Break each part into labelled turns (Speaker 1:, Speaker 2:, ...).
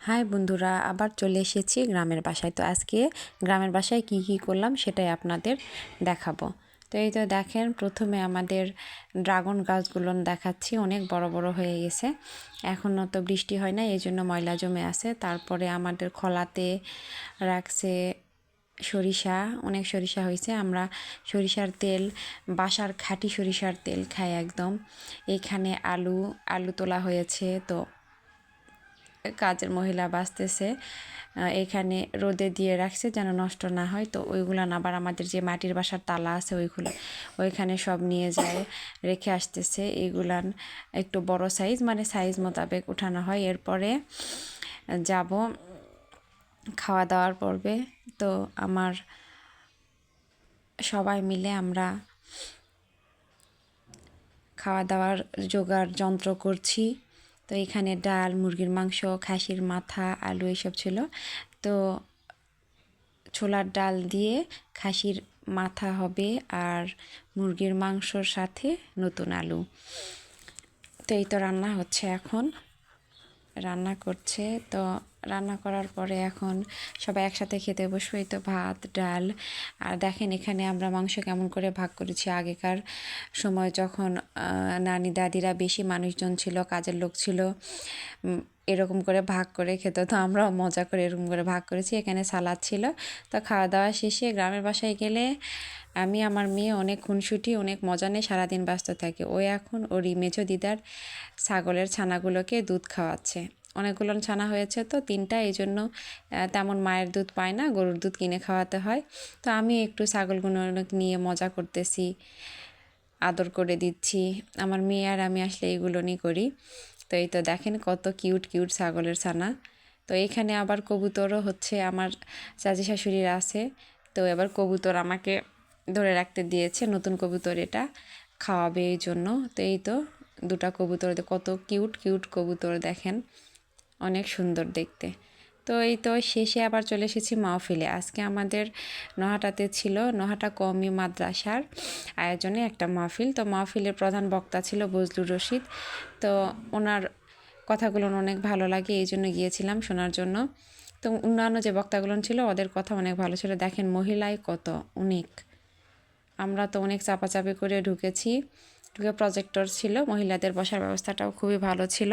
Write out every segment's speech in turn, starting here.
Speaker 1: High বন্ধুরা, আবার চলে এসেছি গ্রামের বাসায়। তো আজকে গ্রামের বাসায় কি করলাম সেটাই আপনাদের দেখাবো। তো এই তো দেখেন, প্রথমে আমাদের ড্রাগন গাছগুলো দেখাচ্ছি, অনেক বড় বড় হয়ে গেছে। এখনও তো বৃষ্টি হয় না, এই জন্য ময়লা জমে আছে। তারপরে আমাদের খলাতে রাখছে সরিষা, অনেক সরিষা হয়েছে। আমরা সরিষার তেল, বাসার খাঁটি সরিষার তেল খাই একদম। এখানে আলু তোলা হয়েছে। তো কাজের মহিলা বাঁচতেছে, এখানে রোদে দিয়ে রাখছে যেন নষ্ট না হয়। তো ওইগুলান আবার আমাদের যে মাটির বাসার তালা আছে ওইখানে সব নিয়ে যায়, রেখে আসতেছে। এইগুলান একটু বড় সাইজ, মানে সাইজ মোতাবেক উঠানো হয়। এরপরে যাব খাওয়া দাওয়ার পর্বে। তো আমার সবাই মিলে আমরা খাওয়া দাওয়ার জোগাড় যন্ত্র করছি। তো এখানে ডাল, মুরগির মাংস, খাসির মাথা, আলু এসব ছিল। তো ছোলার ডাল দিয়ে খাসির মাথা হবে আর মুরগির মাংসর সাথে নতুন আলু। তো এই তো রান্না হচ্ছে, এখন রান্না করছে। তো রান্না করার পরে এখন সবাই একসাথে খেতে বসবে। তো ভাত, ডাল। আর দেখেন এখানে আমরা মাংস কেমন করে ভাগ করেছি। আগেকার সময় যখন নানি দাদিরা বেশি মানুষজন ছিল, কাজের লোক ছিল, এরকম করে ভাগ করে খেত। তো আমরাও মজা করে এরকম করে ভাগ করেছি। এখানে সালাদ ছিল। তো খাওয়া দাওয়া শেষে গ্রামের বাসায় গেলে আমি, আমার মেয়ে অনেক খুনসুটি, অনেক মজা নিয়ে সারাদিন ব্যস্ত থাকে। ওই এখন ওর মেজো দিদার ছাগলের ছানাগুলোকে দুধ খাওয়াচ্ছে। অনেকগুলো ছানা হয়েছে তো, 3টা, এই জন্য তেমন মায়ের দুধ পায় না, গরুর দুধ কিনে খাওয়াতে হয়। তো আমি একটু ছাগলগুলো নিয়ে মজা করতেছি, আদর করে দিচ্ছি। আমার মেয়ে আর আমি আসলে এইগুলো নিয়ে করি। তো এই তো দেখেন কত কিউট কিউট ছাগলের ছানা। তো এখানে আবার কবুতরও হচ্ছে, আমার চাচি শাশুড়ির আছে। তো এবার কবুতর আমাকে ধরে রাখতে দিয়েছে, নতুন কবুতর এটা, খাওয়াবে এই জন্য। তো এই তো 2টা কবুতর, কত কিউট কিউট কবুতর দেখেন, অনেক সুন্দর দেখতে। তো এই তো শেষে আবার চলে এসেছি মাহফিলে। আজকে আমাদের নহাটাতে ছিল নহাটা কওমি মাদ্রাসার আয়োজনে একটা মাহফিল। তো মাহফিলের প্রধান বক্তা ছিল বজলুর রশিদ। তো ওনার কথাগুলো অনেক ভালো লাগে, এই জন্য গিয়েছিলাম শোনার জন্য। তো অন্যান্য যে বক্তাগুলো ছিল ওদের কথা অনেক ভালো ছিল। দেখেন মহিলায় কত অনেক, আমরা তো অনেক চাপাচাপি করে ঢুকে প্রজেক্টর ছিল, মহিলাদের বসার ব্যবস্থাটাও খুবই ভালো ছিল।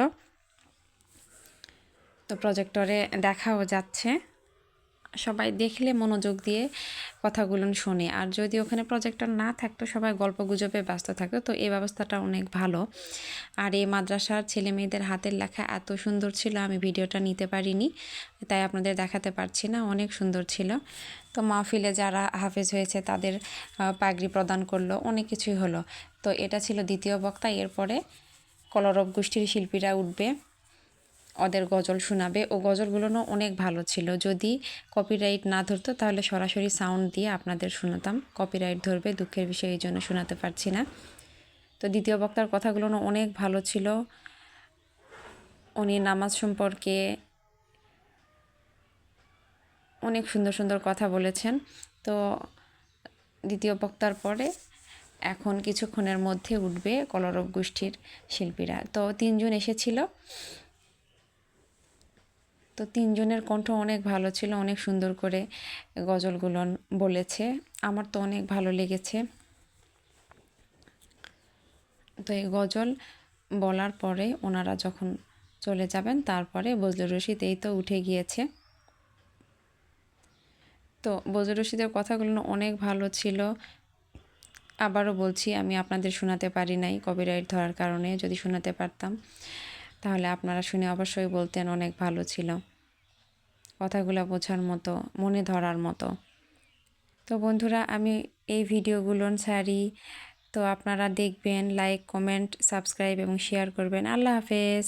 Speaker 1: তো প্রজেক্টরে দেখাও যাচ্ছে, সবাই দেখলে মনোযোগ দিয়ে কথাগুলো শোনে। আর যদি ওখানে প্রজেক্টর না থাকতো, সবাই গল্প গুজবে ব্যস্ত থাকতো। তো এই ব্যবস্থাটা অনেক ভালো। আর এই মাদ্রাসার ছেলে মেয়েদের হাতের লেখা এত সুন্দর ছিল, আমি ভিডিওটা নিতে পারিনি, তাই আপনাদের দেখাতে পারছি না। অনেক সুন্দর ছিল। তো মাহফিলে যারা হাফেজ হয়েছে তাদের পাগড়ি প্রদান করলো, অনেক কিছুই হলো। তো এটা ছিল দ্বিতীয় বক্তা। এরপরে কলরব গোষ্ঠীর শিল্পীরা উঠবে, ওদের গজল শোনাবে। ও গজলগুলো অনেক ভালো ছিল। যদি কপিরাইট না ধরতো তাহলে সরাসরি সাউন্ড দিয়ে আপনাদের শোনাতাম। কপিরাইট ধরবে, দুঃখের বিষয়, এই জন্য শোনাতে পারছি না। তো দ্বিতীয় বক্তার কথাগুলো অনেক ভালো ছিল। উনি নামাজ সম্পর্কে অনেক সুন্দর সুন্দর কথা বলেছেন। তো দ্বিতীয় বক্তার পরে এখন কিছুক্ষণের মধ্যে উঠবে কলরব গোষ্ঠীর শিল্পীরা। তো 3জন এসেছিল। তো 3জনের কণ্ঠ অনেক ভালো ছিল, অনেক সুন্দর করে গজলগুলো বলেছে। আমার তো অনেক ভালো লেগেছে। তো এই গজল বলার পরে ওনারা যখন চলে যাবেন, তারপরে বজলুর রশিদ এই তো উঠে গিয়েছে। তো বজলুর রশিদের কথাগুলো অনেক ভালো ছিল। আবারও বলছি, আমি আপনাদের শোনাতে পারি নাই কপিরাইট ধরার কারণে। যদি শোনাতে পারতাম তাহলে আপনারা শুনে অবশ্যই বলতেন অনেক ভালো ছিল, কথাগুলো বোঝার মতো, মনে ধরার মতো। তো বন্ধুরা, আমি এই ভিডিওগুলো ছাড়ি, তো আপনারা দেখবেন, লাইক, কমেন্ট, সাবস্ক্রাইব এবং শেয়ার করবেন। আল্লাহ হাফেজ।